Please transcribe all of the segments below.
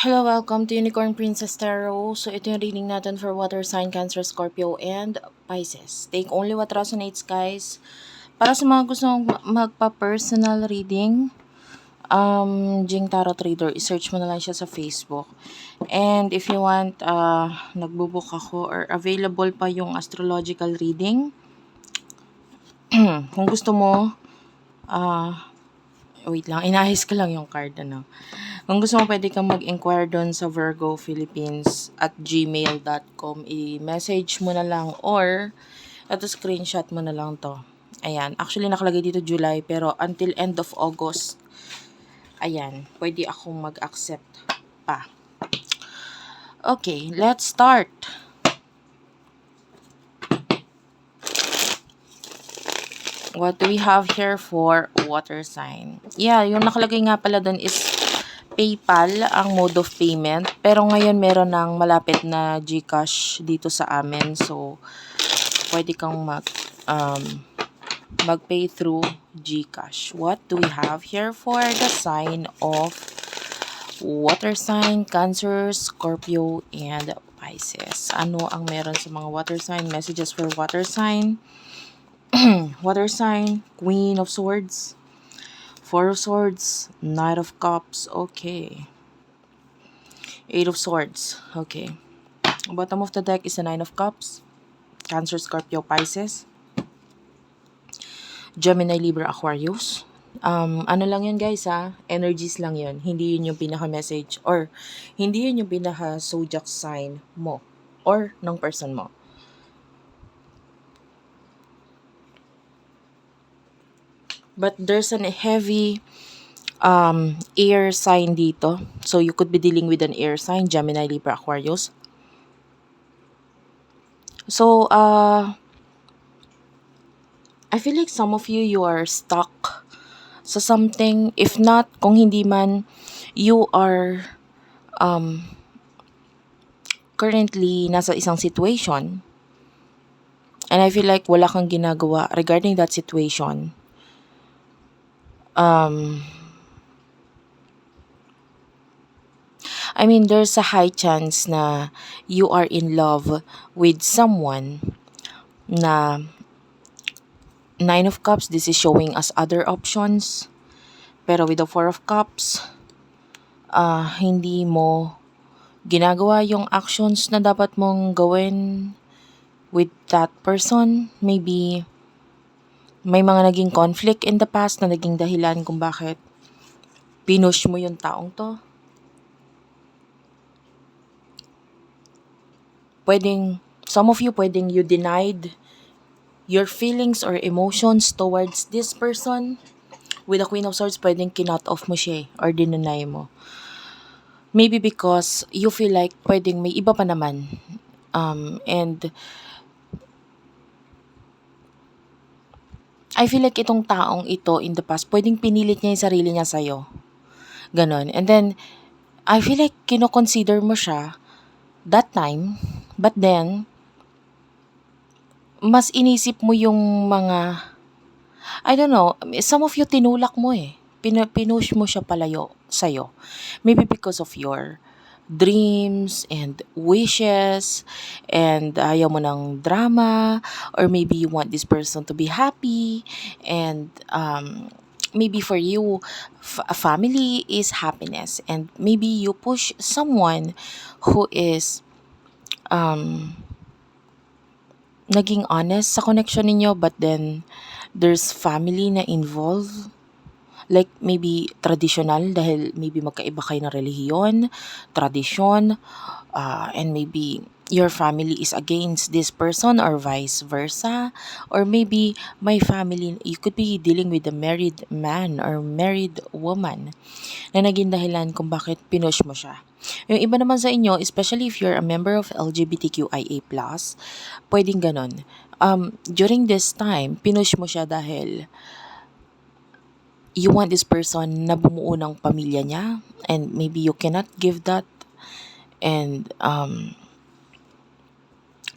Hello, welcome to Unicorn Princess Tarot. So, ito yung reading natin for Water Sign, Cancer, Scorpio, and Pisces. Take only what resonates, guys. Para sa mga gustong magpa-personal reading, Jing Tarot Reader, i-search mo na lang siya sa Facebook. And if you want, nagbubook ako or available pa yung astrological reading. Kung gusto mo, wait lang, inahis ko lang yung card, Kung gusto mo, pwede kang mag-inquire doon sa Virgo Philippines at gmail.com. I-message mo na lang or ito screenshot mo na lang to. Ayan. Actually, nakalagay dito July pero until end of August, ayan, pwede akong mag-accept pa. Okay, let's start. What do we have here for water sign? Yeah, yung nakalagay nga pala doon is PayPal ang mode of payment. Pero ngayon meron ng malapit na GCash dito sa amin. So, pwede kang mag-pay through GCash. What do we have here for the sign of water sign, Cancer, Scorpio, and Pisces? Ano ang meron sa mga water sign? Messages for water sign. Water sign, Queen of Swords, Four of Swords, Knight of Cups, okay. Eight of Swords, okay. Bottom of the deck is the Nine of Cups, Cancer, Scorpio, Pisces, Gemini, Libra, Aquarius. Ano lang yun guys energies lang yun. Hindi yun yung pinaka-message or hindi yun yung pinaka-zodiac sign mo or ng person mo. But there's a heavy air sign dito. So, you could be dealing with an air sign, Gemini, Libra, Aquarius. So, I feel like some of you are stuck sa something. If not, kung hindi man, you are currently nasa isang situation. And I feel like wala kang ginagawa regarding that situation. I mean, there's a high chance na you are in love with someone na Nine of Cups, this is showing us other options. Pero with the Four of Cups, hindi mo ginagawa yung actions na dapat mong gawin with that person. Maybe may mga naging conflict in the past na naging dahilan kung bakit pinush mo yung taong to. Some of you, pwedeng you denied your feelings or emotions towards this person. With the Queen of Swords, pwedeng kinut off mo siya or dineny mo. Maybe because you feel like pwedeng may iba pa naman. And I feel like itong taong ito in the past, pwedeng pinilit niya yung sarili niya sa'yo. Ganon. And then, I feel like kino-consider mo siya that time, but then, mas inisip mo yung mga, I don't know, some of you tinulak mo pinush mo siya palayo sa'yo. Maybe because of your dreams and wishes and ayaw mo ng drama, or maybe you want this person to be happy and maybe for you a family is happiness, and maybe you push someone who is naging honest sa connection ninyo, but then there's family na involved. Like maybe traditional dahil maybe magkaiba kayo ng relihiyon, tradisyon, and maybe your family is against this person or vice versa. Or maybe my family, you could be dealing with a married man or married woman na naging dahilan kung bakit pinush mo siya. Yung iba naman sa inyo, especially if you're a member of LGBTQIA+, pwedeng ganon. During this time, pinush mo siya dahil you want this person na bumuo ng pamilya niya, and maybe you cannot give that, and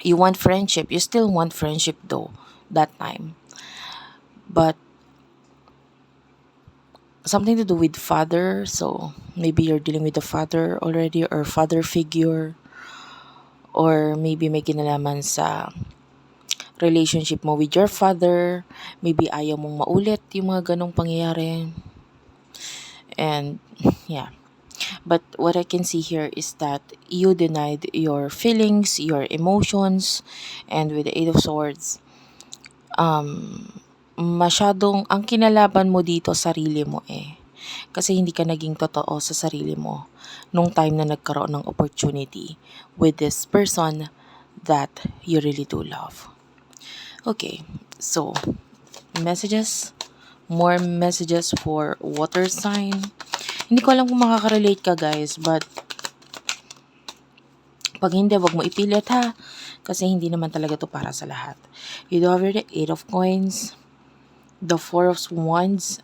you want friendship, you still want friendship though that time, but something to do with father. So maybe you're dealing with a father already or father figure, or maybe may kinalaman sa relationship mo with your father. Maybe ayaw mong maulit yung mga ganong pangyayari. And yeah. But what I can see here is that you denied your feelings, your emotions, and with the Eight of Swords, masyadong ang kinalaban mo dito sarili mo eh. Kasi hindi ka naging totoo sa sarili mo nung time na nagkaroon ng opportunity with this person that you really do love. Okay, so messages, more messages for water sign. Hindi ko alam kung makaka-relate ka guys, but pag hindi, wag mo ipilit ha. Kasi hindi naman talaga to para sa lahat. You do have the Eight of Coins, the Four of Wands,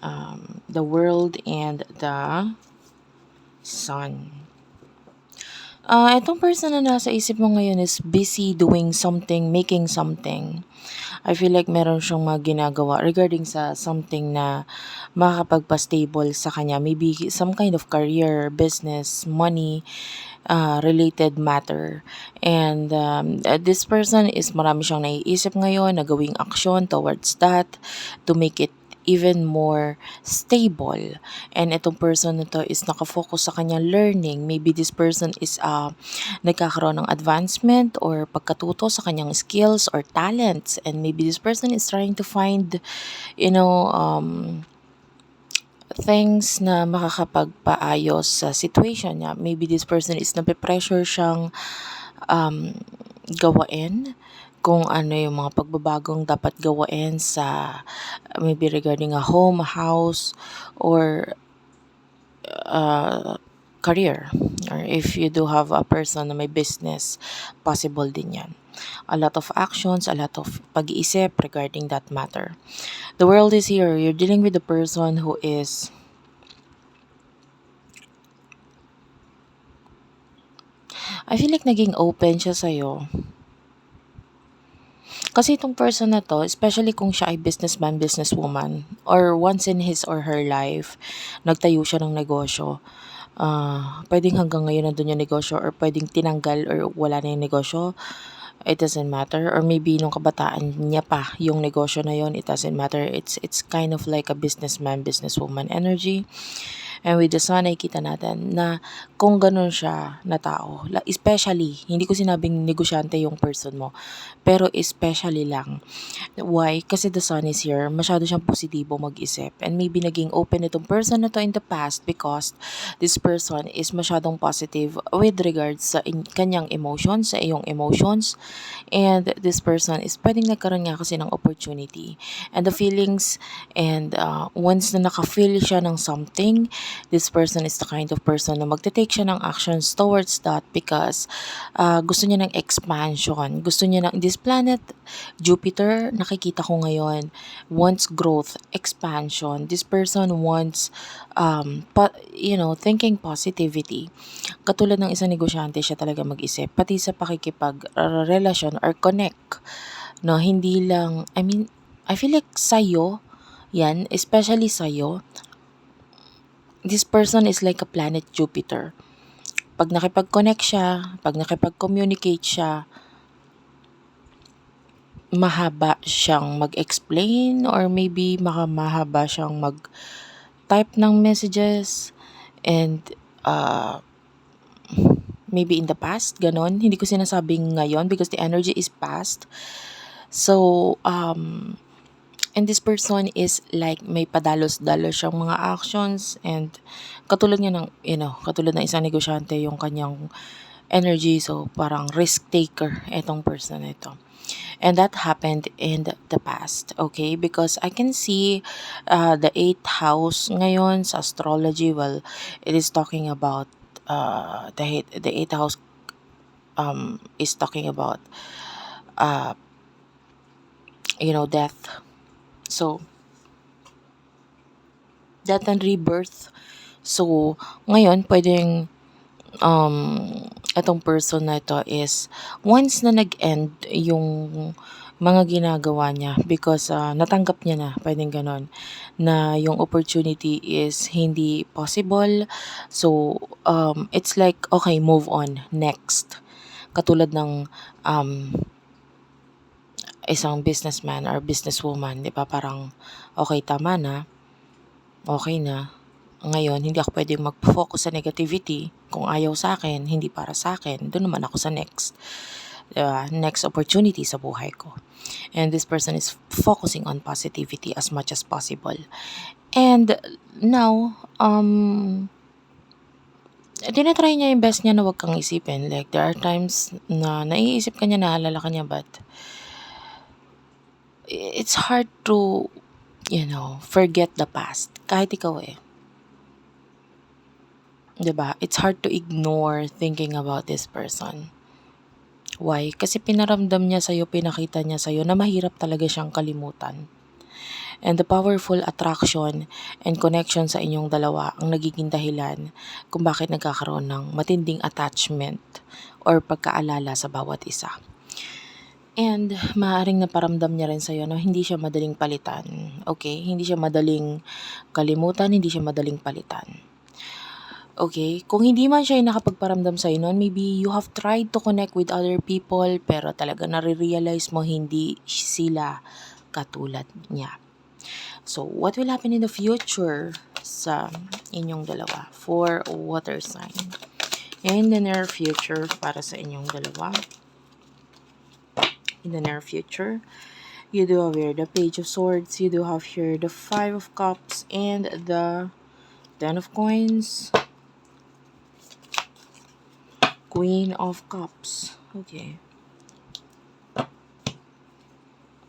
the World, and the Sun. Itong person na nasa isip mo ngayon is busy doing something, making something. I feel like meron siyang mga ginagawa regarding sa something na makakapagpa-stable sa kanya. Maybe some kind of career, business, money, related matter. And this person is marami siyang naiisip ngayon na gawing action towards that to make it even more stable. And itong person na to is nakafocus sa kanyang learning. Maybe this person is nagkakaroon ng advancement or pagkatuto sa kanyang skills or talents. And maybe this person is trying to find, you know, things na makakapagpaayos sa situation niya. Maybe this person is nape-pressure siyang gawain kung ano yung mga pagbabagong dapat gawain sa maybe regarding a home, a house, or career. Or if you do have a person na may business, possible din yan. A lot of actions, a lot of pag-iisip regarding that matter. The world is here. You're dealing with a person who is I feel like naging open siya sa'yo. Kasi itong person na to, especially kung siya ay businessman, businesswoman, or once in his or her life, nagtayo siya ng negosyo. Pwedeng hanggang ngayon nandun yung negosyo or pwedeng tinanggal or wala na yung negosyo. It doesn't matter. Or maybe nung kabataan niya pa yung negosyo na yon, it doesn't matter. It's kind of like a businessman, businesswoman energy. And with the sun, nakikita natin na kung ganun siya na tao, especially, hindi ko sinabing negosyante yung person mo, pero especially lang. Why? Kasi the sun is here, masyado siyang positibo mag-isip. And maybe naging open itong person na to in the past because this person is masyadong positive with regards sa kanyang emotions, sa iyong emotions. And this person is pwedeng nagkaroon nga kasi ng opportunity. And the feelings, and once na naka-feel siya ng something, this person is the kind of person na magte-take siya ng actions towards that because gusto niya ng expansion. Gusto niya ng this planet, Jupiter, nakikita ko ngayon, wants growth, expansion. This person wants, thinking positivity. Katulad ng isang negosyante, siya talaga mag-isip. Pati sa pakikipag-relasyon or connect. No, hindi lang, I feel like sa'yo, yan, especially sa'yo, this person is like a planet Jupiter. Pag nakipag-connect siya, pag nakipag-communicate siya, mahaba siyang mag-explain or maybe mahaba siyang mag-type ng messages and maybe in the past, ganon. Hindi ko sinasabing ngayon because the energy is past. So, and this person is like may padalos-dalos siyang mga actions and katulad nga ng, katulad ng isang negosyante yung kanyang energy. So, parang risk taker itong person na ito. And that happened in the past, okay? Because I can see the 8th house ngayon sa astrology. Well, it is talking about the 8th house is talking about death. So, death and rebirth. So, ngayon, pwedeng itong person na ito is once na nag-end yung mga ginagawa niya because natanggap niya na, pwedeng gano'n, na yung opportunity is hindi possible. So, it's like, okay, move on, next. Katulad ng um, isang businessman or businesswoman, di ba? Parang, okay, tama na, okay na. Ngayon, hindi ako pwedeng mag-focus sa negativity. Kung ayaw sa akin, hindi para sa akin, doon naman ako sa next. Next opportunity sa buhay ko. And this person is focusing on positivity as much as possible. And now, tinatry niya yung best niya na wag kang isipin. Like, there are times na naiisip ka niya, naalala ka niya, but it's hard to, forget the past. Kahit ikaw eh. 'Di ba? It's hard to ignore thinking about this person. Why? Kasi pinaramdam niya sa'yo, pinakita niya sa'yo na mahirap talaga siyang kalimutan. And the powerful attraction and connection sa inyong dalawa ang nagiging dahilan kung bakit nagkakaroon ng matinding attachment or pagkaalala sa bawat isa. And maaaring naparamdam niya rin sa'yo na hindi siya madaling palitan. Okay? Hindi siya madaling kalimutan, hindi siya madaling palitan. Okay, kung hindi man siya yung nakapagparamdam sa'yo nun, maybe you have tried to connect with other people pero talaga nare-realize mo hindi sila katulad niya. So, what will happen in the future sa inyong dalawa for water sign? In the near future para sa inyong dalawa. In the near future, you do have here the Page of Swords, you do have here the Five of Cups, and the Ten of Coins, Queen of Cups. Okay.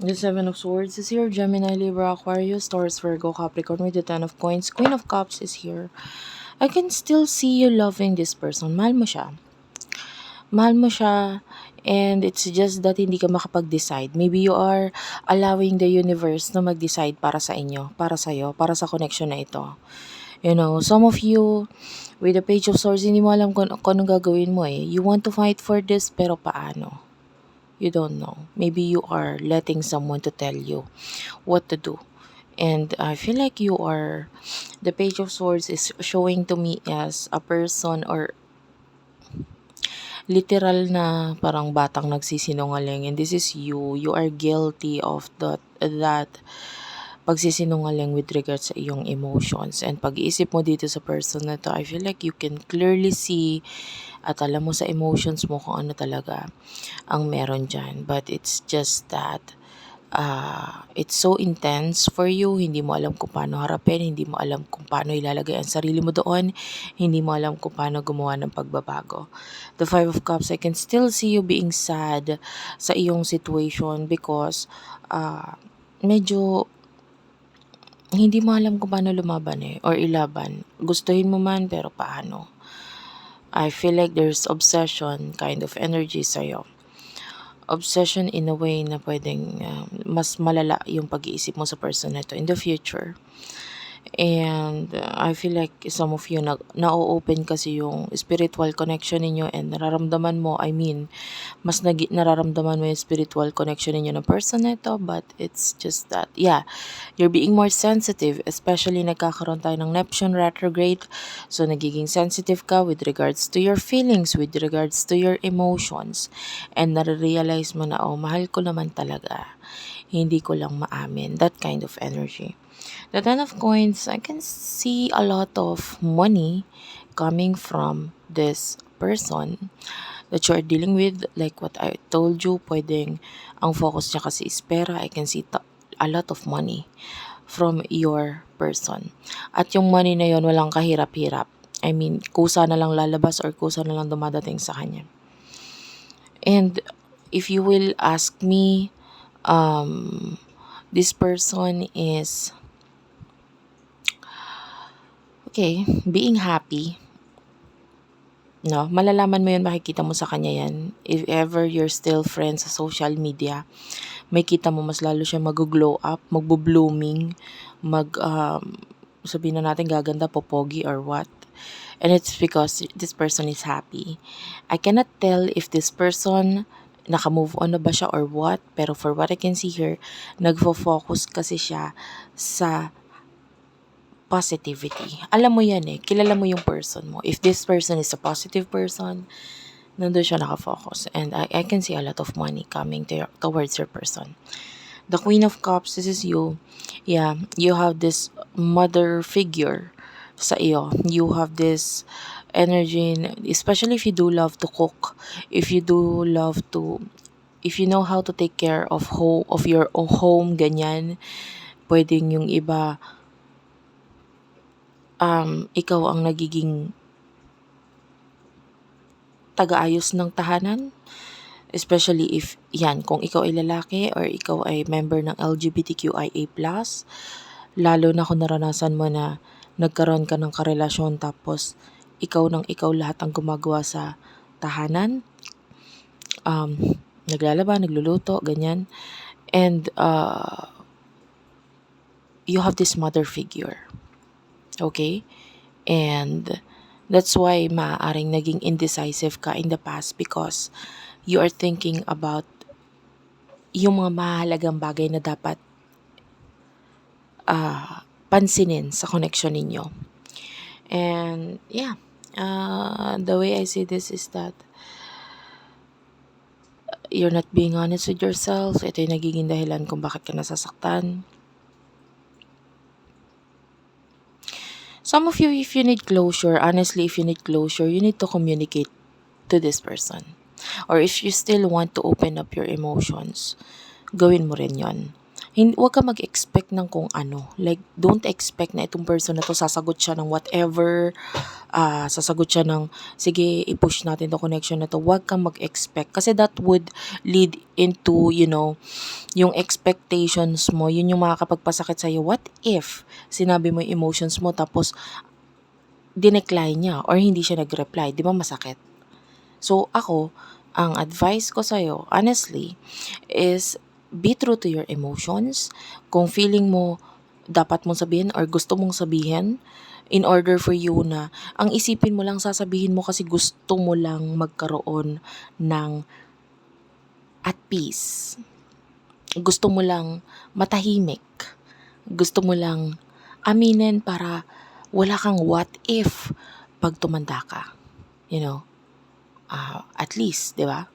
The Seven of Swords is here. Gemini, Libra, Aquarius, Taurus, Virgo, Capricorn with the Ten of Coins. Queen of Cups is here. I can still see you loving this person. Mahal mo siya. Mahal mo siya. And it's just that hindi ka makapag-decide. Maybe you are allowing the universe na mag-decide para sa inyo, para sa'yo, para sa connection na ito. Some of you, with the Page of Swords, hindi mo alam kung anong gagawin mo eh. You want to fight for this, pero paano? You don't know. Maybe you are letting someone to tell you what to do. And I feel like the Page of Swords is showing to me as a person or literal na parang batang nagsisinungaling. And this is you. You are guilty of that pagsisinungaling with regards sa iyong emotions. And pag-iisip mo dito sa person na to, I feel like you can clearly see at alam mo sa emotions mo kung ano talaga ang meron dyan. But it's just that it's so intense for you, hindi mo alam kung paano harapin, hindi mo alam kung paano ilalagay ang sarili mo doon, hindi mo alam kung paano gumawa ng pagbabago. The Five of Cups, I can still see you being sad sa iyong situation because medyo hindi mo alam kung paano lumaban or ilaban. Gustuhin mo man pero paano? I feel like there's obsession kind of energy sa'yo. Obsession in a way na pwedeng mas malala yung pag-iisip mo sa person na ito in the future. And I feel like some of you na-open kasi yung spiritual connection ninyo and nararamdaman mo, mas nararamdaman mo yung spiritual connection ninyo ng person na ito, but it's just that, you're being more sensitive, especially nagkakaroon tayo ng Neptune retrograde, so nagiging sensitive ka with regards to your feelings, with regards to your emotions, and nare-realize mo na, mahal ko naman talaga, hindi ko lang maamin, that kind of energy. The Ten of Coins, I can see a lot of money coming from this person that you are dealing with. Like what I told you, pwedeng ang focus niya kasi is pera. I can see a lot of money from your person. At yung money na yon walang kahirap-hirap. Kusa na lang lalabas or kusa na lang dumadating sa kanya. And if you will ask me, this person is being happy. No, malalaman mo yun, makikita mo sa kanya yan. If ever you're still friends sa social media, may kita mo mas lalo siya mag-glow up, magbo-blooming, sabihin na natin gaganda, popogi or what. And it's because this person is happy. I cannot tell if this person naka-move on na ba siya or what. Pero for what I can see here, nagfo-focus kasi siya sa positivity. Alam mo yan eh, kilala mo yung person mo. If this person is a positive person, nandun siya nakafocus. And I can see a lot of money coming towards your person. The Queen of Cups, this is you. Yeah, you have this mother figure sa iyo. You have this energy, especially if you do love to cook, if you do love to, if you know how to take care of your own home, ganyan. Pwedeng yung iba, ikaw ang nagiging taga-ayos ng tahanan. Especially if, yan, kung ikaw ay lalaki or ikaw ay member ng LGBTQIA+, lalo na kung naranasan mo na nagkaroon ka ng karelasyon tapos ikaw lahat ang gumagawa sa tahanan, naglalaba, nagluluto, ganyan. And you have this mother figure. Okay? And that's why maaaring naging indecisive ka in the past because you are thinking about yung mga mahalagang bagay na dapat pansinin sa connection ninyo. And yeah, the way I see this is that you're not being honest with yourself. Ito yung nagiging dahilan kung bakit ka nasasaktan. Some of you, if you need closure, honestly, if you need closure, you need to communicate to this person. Or if you still want to open up your emotions, gawin mo rin yon. Huwag ka mag-expect ng kung ano. Like, don't expect na itong person na to sasagot siya ng whatever, sasagot siya ng, sige, i-push natin to connection na to. Huwag kang mag-expect. Kasi that would lead into, yung expectations mo, yun yung makakapagpasakit sa'yo. What if sinabi mo yung emotions mo tapos dinecline niya or hindi siya nag-reply? Di ba masakit? So, ako, ang advice ko sa'yo, honestly, is be true to your emotions. Kung feeling mo dapat mong sabihin or gusto mong sabihin, in order for you na, ang isipin mo lang sasabihin mo kasi gusto mo lang magkaroon ng at peace. Gusto mo lang matahimik. Gusto mo lang aminin para wala kang what if pag tumanda ka. At least, di ba?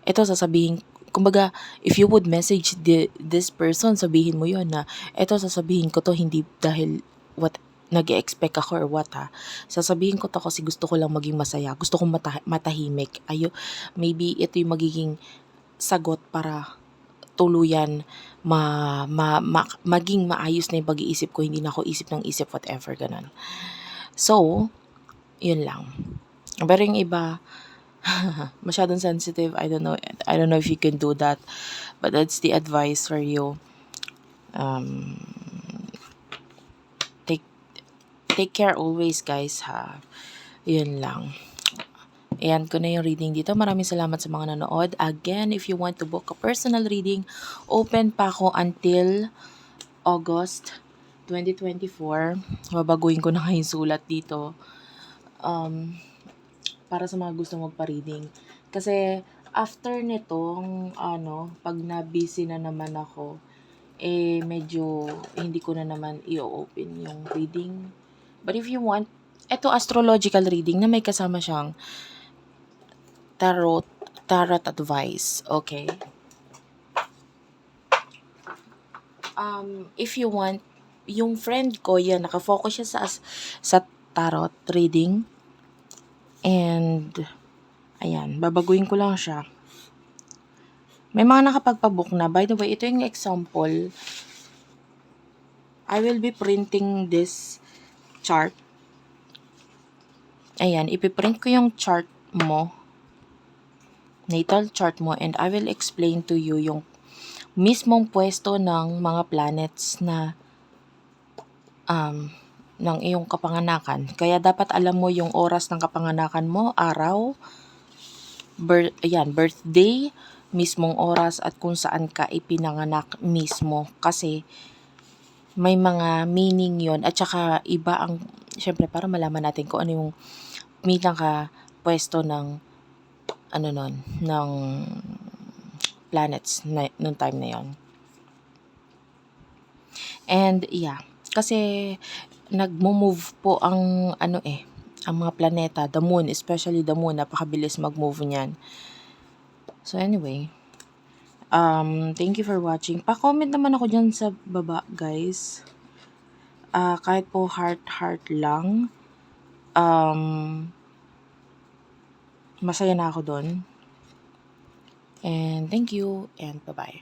Ito sasabihin, kumbaga, if you would message this person, sabihin mo yon na, ito sasabihin ko to hindi dahil what nag-expect ako or what sasabihin ko to kasi gusto ko lang maging masaya, gusto kong matahimik. Maybe ito yung magiging sagot para tuluyan maging maayos na yung pag-iisip ko, hindi na ako isip ng isip, whatever, ganun. So, yun lang. Pero yung iba, masyadong sensitive. I don't know if you can do that, but that's the advice for you. Take care always, guys, ha. Yun lang. Ayan ko na yung reading dito. Maraming salamat sa mga nanood. Again, if you want to book a personal reading, open pa ako until August 2024. Babaguhin ko na nga yung sulat dito. Para sa mga gusto magpa-reading. Kasi after nitong pag na-busy na naman ako, medyo hindi ko na naman i-open yung reading. But if you want, eto astrological reading na may kasama siyang tarot advice, okay? If you want, yung friend ko, yan, nakafocus siya sa tarot reading. And, ayan, babaguhin ko lang siya. May mga nakapagpabook na. By the way, ito yung example. I will be printing this chart. Ayan, ipiprint ko yung chart mo. Natal chart mo. And I will explain to you yung mismong pwesto ng mga planets na ng iyong kapanganakan. Kaya dapat alam mo yung oras ng kapanganakan mo, araw, birthday, mismong oras at kung saan ka ipinanganak mismo. Kasi may mga meaning yon at saka iba ang, syempre para malaman natin kung ano yung pinaka pwesto ng ng planets nung time na yon. And yeah, kasi nagmo-move po ang ang mga planeta, the moon, especially the moon, napakabilis mag-move niyan. So anyway, thank you for watching. Pa-comment naman ako diyan sa baba, guys. Kahit po heart lang, masaya na ako doon. And thank you and bye-bye.